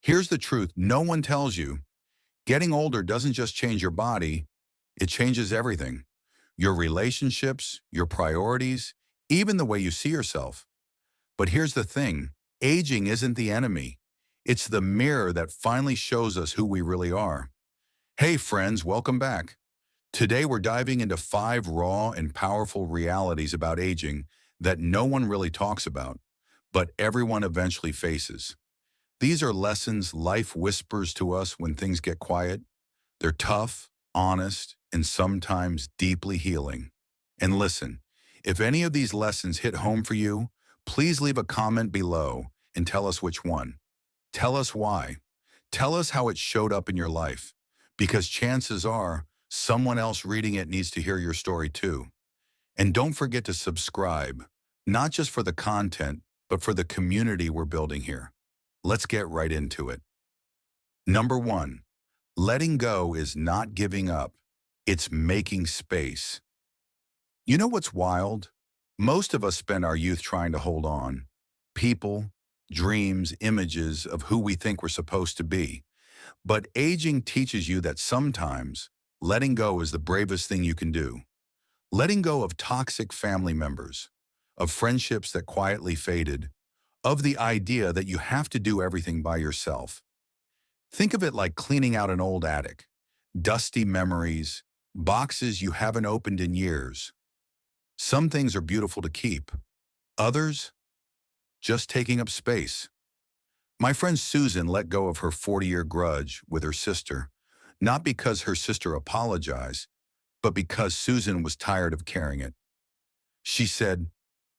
Here's the truth no one tells you. Getting older doesn't just change your body, it changes everything. Your relationships, your priorities, even the way you see yourself. But here's the thing, aging isn't the enemy. It's the mirror that finally shows us who we really are. Hey friends, welcome back. Today we're diving into 5 raw and powerful realities about aging that no one really talks about, but everyone eventually faces. These are lessons life whispers to us when things get quiet. They're tough, honest, and sometimes deeply healing. And listen, if any of these lessons hit home for you, please leave a comment below and tell us which one. Tell us why. Tell us how it showed up in your life, because chances are someone else reading it needs to hear your story too. And don't forget to subscribe, not just for the content, but for the community we're building here. Let's get right into it. Number 1, letting go is not giving up. It's making space. You know what's wild? Most of us spend our youth trying to hold on. People, dreams, images of who we think we're supposed to be. But aging teaches you that sometimes letting go is the bravest thing you can do. Letting go of toxic family members, of friendships that quietly faded, of the idea that you have to do everything by yourself. Think of it like cleaning out an old attic, dusty memories, boxes you haven't opened in years. Some things are beautiful to keep, others just taking up space. My friend Susan let go of her 40-year grudge with her sister, not because her sister apologized, but because Susan was tired of carrying it. She said,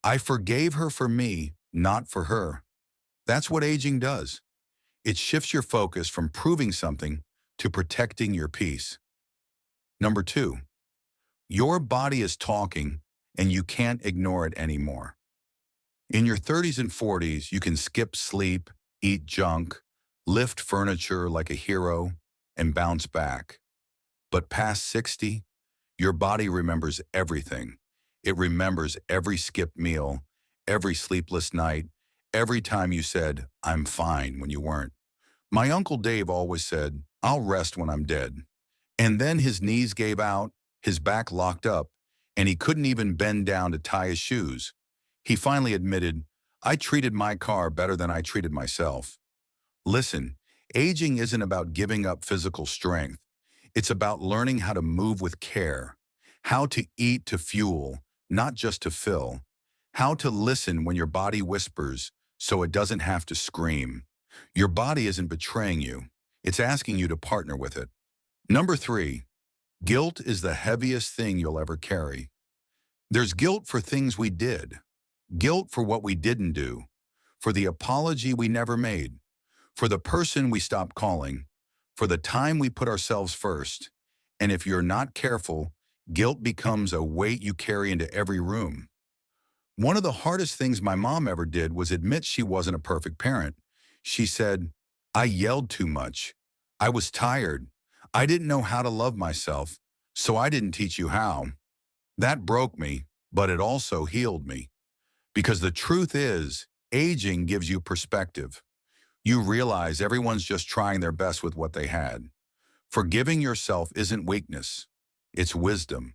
"I forgave her for me, not for her." That's what aging does. It shifts your focus from proving something to protecting your peace. Number 2, your body is talking and you can't ignore it anymore. In your 30s and 40s, you can skip sleep, eat junk, lift furniture like a hero, and bounce back. But past 60, your body remembers everything. It remembers every skipped meal, every sleepless night, every time you said, "I'm fine," when you weren't. My Uncle Dave always said, "I'll rest when I'm dead." And then his knees gave out, his back locked up, and he couldn't even bend down to tie his shoes. He finally admitted, "I treated my car better than I treated myself." Listen, aging isn't about giving up physical strength. It's about learning how to move with care, how to eat to fuel, not just to fill, how to listen when your body whispers so it doesn't have to scream. Your body isn't betraying you. It's asking you to partner with it. Number 3, guilt is the heaviest thing you'll ever carry. There's guilt for things we did, guilt for what we didn't do, for the apology we never made, for the person we stopped calling, for the time we put ourselves first. And if you're not careful, guilt becomes a weight you carry into every room. One of the hardest things my mom ever did was admit she wasn't a perfect parent. She said, "I yelled too much. I was tired. I didn't know how to love myself, so I didn't teach you how." That broke me, but it also healed me. Because the truth is, aging gives you perspective. You realize everyone's just trying their best with what they had. Forgiving yourself isn't weakness, it's wisdom.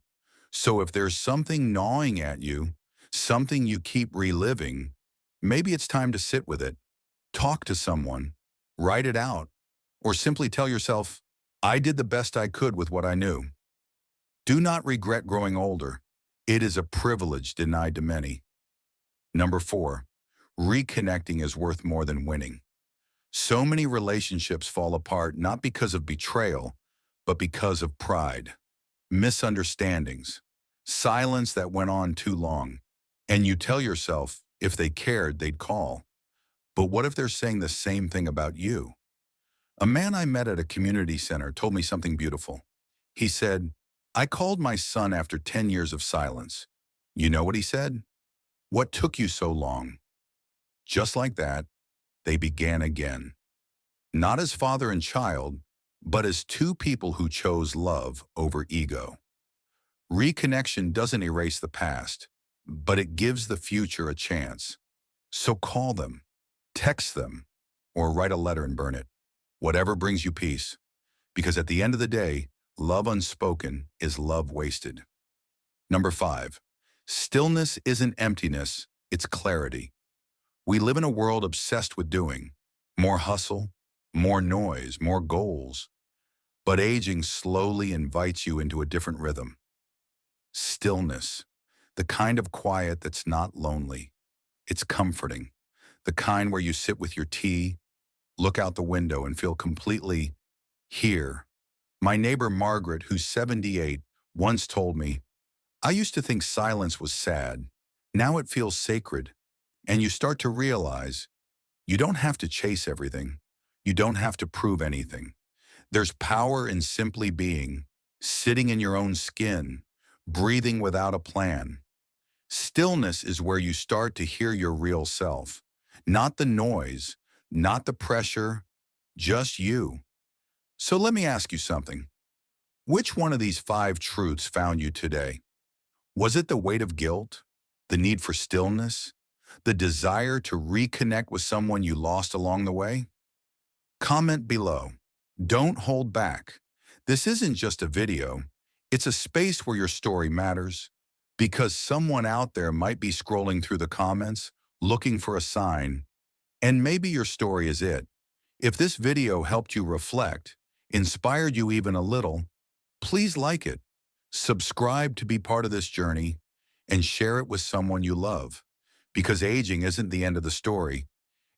So if there's something gnawing at you, something you keep reliving, maybe it's time to sit with it. Talk to someone, write it out, or simply tell yourself, "I did the best I could with what I knew." Do not regret growing older. It is a privilege denied to many. Number 4, reconnecting is worth more than winning. So many relationships fall apart not because of betrayal, but because of pride, misunderstandings, silence that went on too long. And you tell yourself, if they cared, they'd call. But what if they're saying the same thing about you? A man I met at a community center told me something beautiful. He said, "I called my son after 10 years of silence." You know what he said? "What took you so long?" Just like that, they began again. Not as father and child, but as two people who chose love over ego. Reconnection doesn't erase the past, but it gives the future a chance. So call them, text them, or write a letter and burn it. Whatever brings you peace. Because at the end of the day, love unspoken is love wasted. Number 5. Stillness isn't emptiness, it's clarity. We live in a world obsessed with doing. More hustle, more noise, more goals. But aging slowly invites you into a different rhythm. Stillness. The kind of quiet that's not lonely. It's comforting. The kind where you sit with your tea, look out the window and feel completely here. My neighbor Margaret, who's 78, once told me, "I used to think silence was sad. Now it feels sacred." And you start to realize you don't have to chase everything. You don't have to prove anything. There's power in simply being, sitting in your own skin, breathing without a plan. Stillness is where you start to hear your real self. Not the noise, not the pressure, just you. So let me ask you something. Which one of these 5 truths found you today? Was it the weight of guilt, the need for stillness, the desire to reconnect with someone you lost along the way? Comment below. Don't hold back. This isn't just a video. It's a space where your story matters, because someone out there might be scrolling through the comments, looking for a sign, and maybe your story is it. If this video helped you reflect, inspired you even a little, please like it, subscribe to be part of this journey, and share it with someone you love. Because aging isn't the end of the story.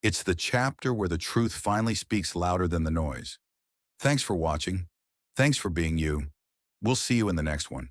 It's the chapter where the truth finally speaks louder than the noise. Thanks for watching. Thanks for being you. We'll see you in the next one.